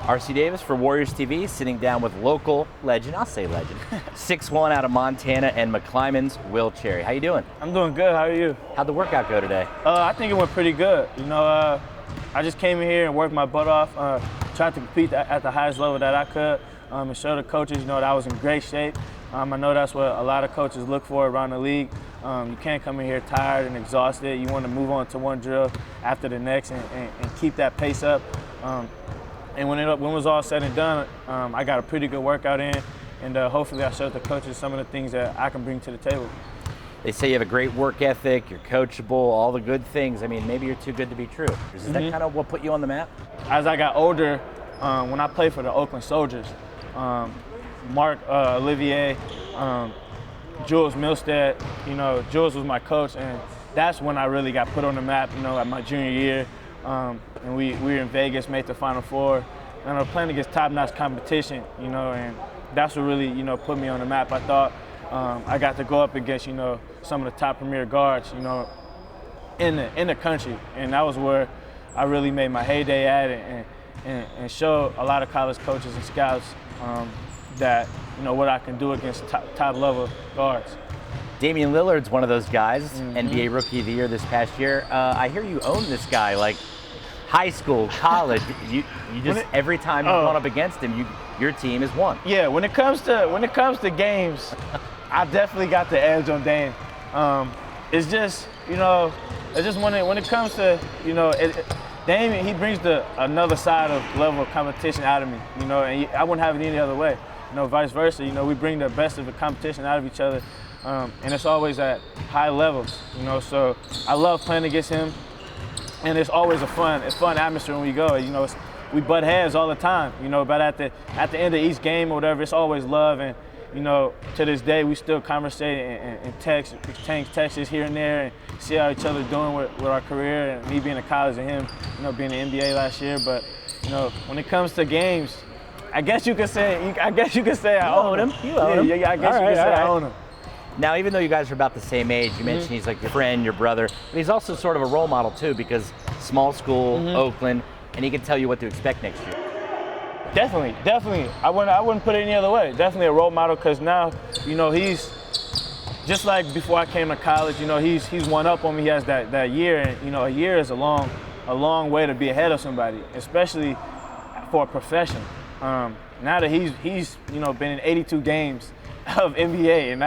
R.C. Davis for Warriors TV, sitting down with local legend, I'll say legend, 6'1" out of Montana and McClymonds, Will Cherry. How you doing? I'm doing good. How are you? How'd the workout go today? I think it went pretty good. I just came in here and worked my butt off, tried to compete at the highest level that I could, and show the coaches, that I was in great shape. I know that's what a lot of coaches look for around the league. You can't come in here tired and exhausted. You want to move on to one drill after the next and keep that pace up. And when it was all said and done, I got a pretty good workout in, and hopefully I showed the coaches some of the things that I can bring to the table. They say you have a great work ethic, you're coachable, all the good things. I mean, maybe you're too good to be true. Is that kind of what put you on the map? As I got older, when I played for the Oakland Soldiers, Mark Olivier, Jules Milstead, Jules was my coach, and that's when I really got put on the map, at my junior year. And we were in Vegas, made the Final Four, and I was playing against top-notch competition, and that's what really, put me on the map. I thought I got to go up against, some of the top premier guards, in the country, and that was where I really made my heyday at and show a lot of college coaches and scouts that, what I can do against top-level guards. Damian Lillard's one of those guys, NBA Rookie of the Year this past year. I hear you own this guy, like high school, college. you just every time you've gone up against him, your team has won. Yeah, when it comes to games, I definitely got the edge on Dame. It's just when it comes to Dame, he brings another side of level of competition out of me. And I wouldn't have it any other way. Vice versa. We bring the best of the competition out of each other. And it's always at high levels, so I love playing against him, and it's always it's fun atmosphere when we go. We butt heads all the time, but at the end of each game or whatever, it's always love, and to this day we still conversate and exchange texts here and there, and see how each other's doing with our career, and me being in college and him, being in the NBA last year. But when it comes to games, I guess you could say I own him. You own him. Yeah, I guess you could say I own him. Now, even though you guys are about the same age, you mentioned he's like your friend, your brother, but he's also sort of a role model too, because small school, Oakland, and he can tell you what to expect next year. Definitely. I wouldn't put it any other way. Definitely a role model, because now, he's just like before I came to college. He's one up on me. He has that year, and a year is a long way to be ahead of somebody, especially for a profession. Now that he's been in 82 games of NBA, and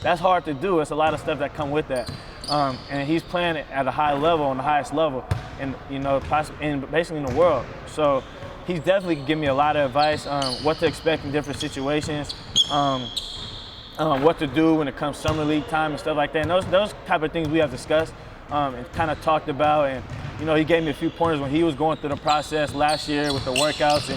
that's hard to do. It's a lot of stuff that come with that, and he's playing at a high level, on the highest level, and basically in the world. So he's definitely give me a lot of advice on what to expect in different situations, what to do when it comes summer league time and stuff like that. And those type of things we have discussed and kind of talked about, and he gave me a few pointers when he was going through the process last year with the workouts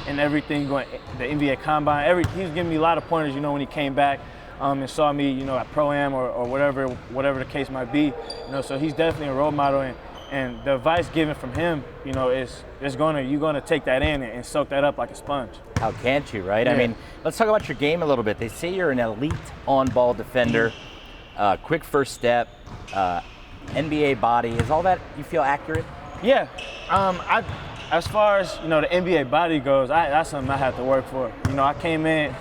and everything, going the NBA Combine. He was giving me a lot of pointers, when he came back and saw me, at Pro-Am or whatever the case might be. So he's definitely a role model, and the advice given from him, you're gonna take that in and soak that up like a sponge. How can't you, right? Yeah. I mean, let's talk about your game a little bit. They say you're an elite on-ball defender, quick first step, NBA body. Is all that you feel accurate? Yeah. As far as the NBA body goes, that's something I have to work for. I came in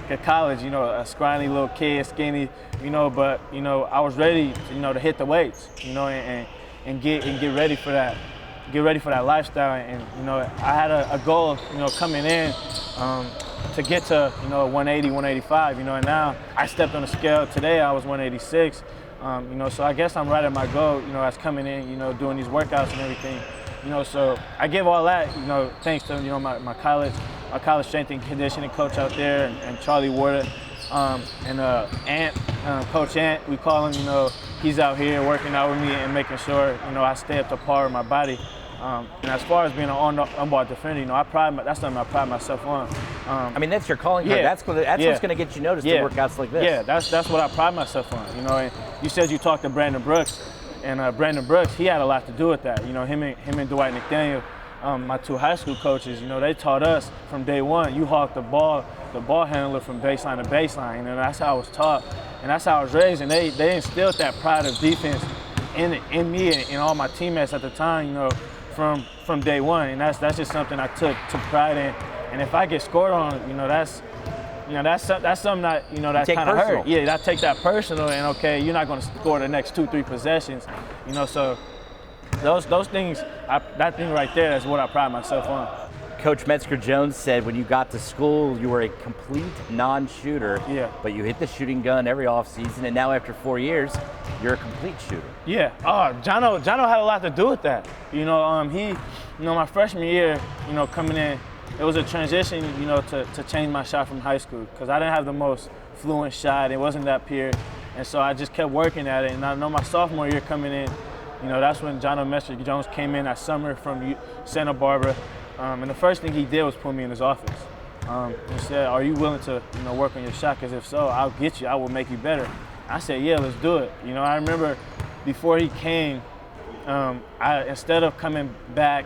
at college, a scrawny little kid, skinny, but I was ready, to hit the weights, and get ready for that, lifestyle. And I had a goal, coming in to get to 180, 185, and now I stepped on the scale today. I was 186, so I guess I'm right at my goal, as coming in, doing these workouts and everything. So I give all that, thanks to, my college strength and conditioning coach out there, and Charlie Warder, and Ant, Coach Ant, we call him, he's out here working out with me and making sure, I stay up to par with my body. And as far as being an on-ball defender, that's something I pride myself on. I mean, that's your calling card. That's what's going to get you noticed in workouts like this. Yeah, that's what I pride myself on. And you said you talked to Brandon Brooks. And Brandon Brooks, he had a lot to do with that. Him and Dwight McDaniel, my two high school coaches, they taught us from day one, you hawk the ball handler from baseline to baseline. That's how I was taught, and that's how I was raised. And they instilled that pride of defense in me and all my teammates at the time, from day one. And that's just something I took pride in And if I get scored on, that's something that, that's kind of hurt. Yeah, I take that personal, and okay, you're not going to score the next 2-3 possessions, so those things, that thing right there is what I pride myself on. Coach Metzger-Jones said when you got to school, you were a complete non-shooter, but you hit the shooting gun every offseason, and now after 4 years, you're a complete shooter. Yeah, Jono had a lot to do with that. My freshman year, coming in, it was a transition, to change my shot from high school, because I didn't have the most fluent shot. It wasn't that pure, and so I just kept working at it. And I know my sophomore year coming in, that's when Jono Metzger-Jones came in that summer from Santa Barbara. And the first thing he did was put me in his office. He said, "Are you willing to, work on your shot? Because if so, I'll get you. I will make you better." I said, "Yeah, let's do it." I remember before he came, instead of coming back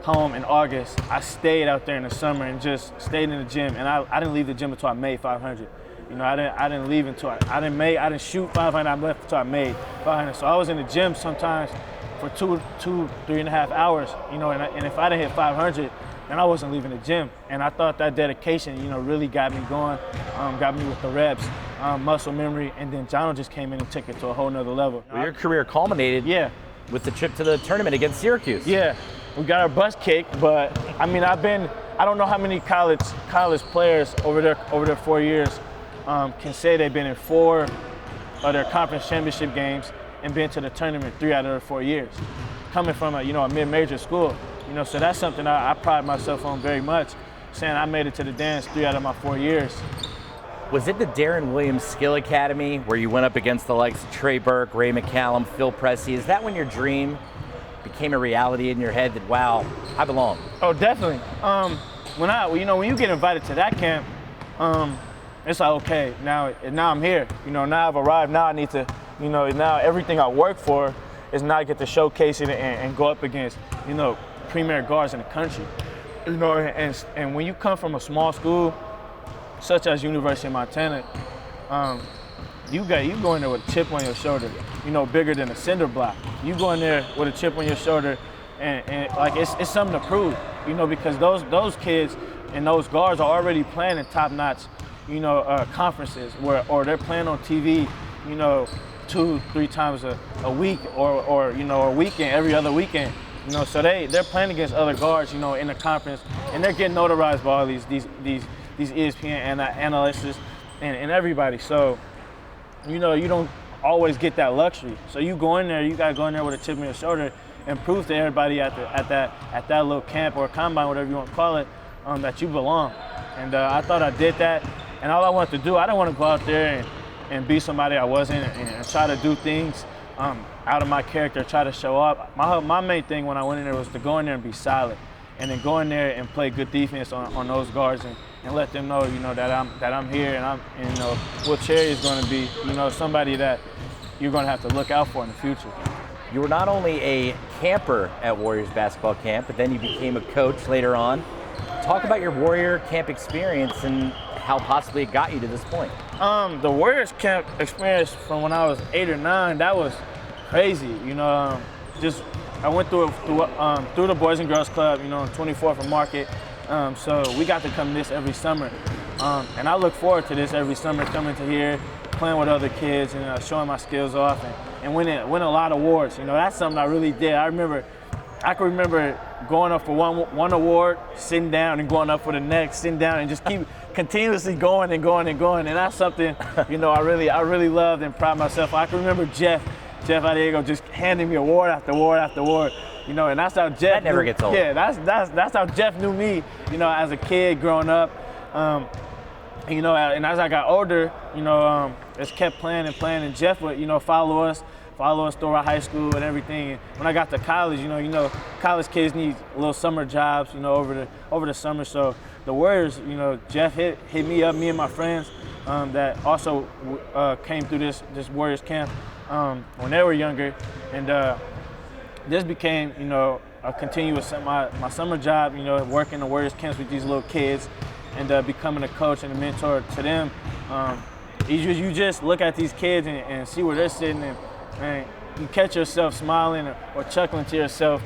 home in August, I stayed out there in the summer and just stayed in the gym. And I didn't leave the gym until I made 500. I didn't leave until I didn't shoot 500. I left until I made 500. So I was in the gym sometimes for 3.5 hours, and if I didn't hit 500, then I wasn't leaving the gym. And I thought that dedication, really got me going, got me with the reps, muscle memory, and then Jono just came in and took it to a whole nother level. Well, your career culminated with the trip to the tournament against Syracuse. Yeah, we got our butts kicked, but I don't know how many college players over their 4 years can say they've been in 4 of their conference championship games and been to the tournament 3 out of the 4 years, coming from a mid-major school. So that's something I pride myself on very much, saying I made it to the dance 3 out of my 4 years. Was it the Darren Williams Skill Academy where you went up against the likes of Trey Burke, Ray McCallum, Phil Pressey? Is that when your dream became a reality in your head that, wow, I belong? Oh, definitely. When you get invited to that camp, it's like, okay, now I'm here. Now I've arrived. Now I need to, now everything I work for is now I get to showcase it and go up against, premier guards in the country. And when you come from a small school, such as University of Montana, you go in there with a chip on your shoulder, bigger than a cinder block. You go in there with a chip on your shoulder, and like it's something to prove, because those kids and those guards are already playing in top-notch, conferences or they're playing on TV, 2-3 times a week or a weekend, every other weekend. So they're playing against other guards, in the conference, and they're getting notarized by all these ESPN analysts and everybody. So, you don't always get that luxury. So you go in there, you gotta go in there with a chip on your shoulder and prove to everybody at that little camp or combine, whatever you want to call it, that you belong. And I thought I did that. And all I wanted to do, I didn't want to go out there and be somebody I wasn't and try to do things out of my character, try to show up. My main thing when I went in there was to go in there and be solid, and then go in there and play good defense on those guards and let them know, that I'm here and Will Cherry is going to be, somebody that you're going to have to look out for in the future. You were not only a camper at Warriors basketball camp, but then you became a coach later on. Talk about your Warrior camp experience and how possibly it got you to this point. The Warriors camp experience from when I was 8 or 9, that was crazy. I went through the Boys and Girls Club, 24th and Market. So we got to come this every summer. And I look forward to this every summer, coming to here, playing with other kids and showing my skills off and winning a lot of awards. That's something I really did. I can remember going up for one award, sitting down and going up for the next, sitting down and just keep continuously going and going and going. And that's something, I really loved and pride myself. I can remember Jeff Adiego just handing me award after award after award. And that's how Jeff. That never gets old. Yeah, that's how Jeff knew me, as a kid growing up. And as I got older, just kept playing, and Jeff would, follow us through our high school and everything. And when I got to college, college kids need little summer jobs, over the summer. So the Warriors, Jeff hit me up, me and my friends that also came through this Warriors camp when they were younger, and this became, a continuous my summer job, working the Warriors camps with these little kids, and becoming a coach and a mentor to them. You just look at these kids and see where they're sitting, and you catch yourself smiling or chuckling to yourself,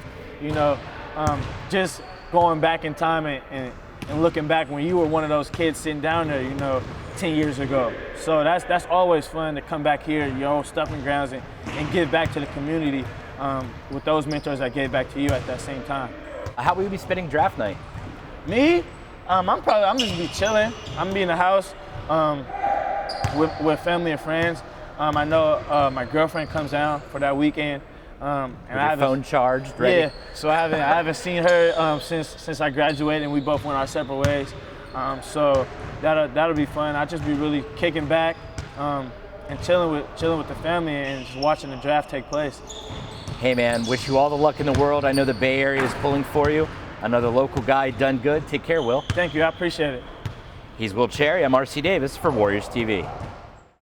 just going back in time and and looking back when you were one of those kids sitting down there, 10 years ago. So that's always fun to come back here, your old stomping grounds, and give back to the community with those mentors that gave back to you at that same time. How will you be spending draft night? Me? I'm just gonna be chilling. I'm gonna be in the house with family and friends. I know my girlfriend comes down for that weekend. And With your phone charged, ready? Yeah, so I haven't seen her since I graduated, and we both went our separate ways. So that'll be fun. I'll just be really kicking back and chilling with the family and just watching the draft take place. Hey man, wish you all the luck in the world. I know the Bay Area is pulling for you. Another local guy done good. Take care, Will. Thank you, I appreciate it. He's Will Cherry. I'm RC Davis for Warriors TV.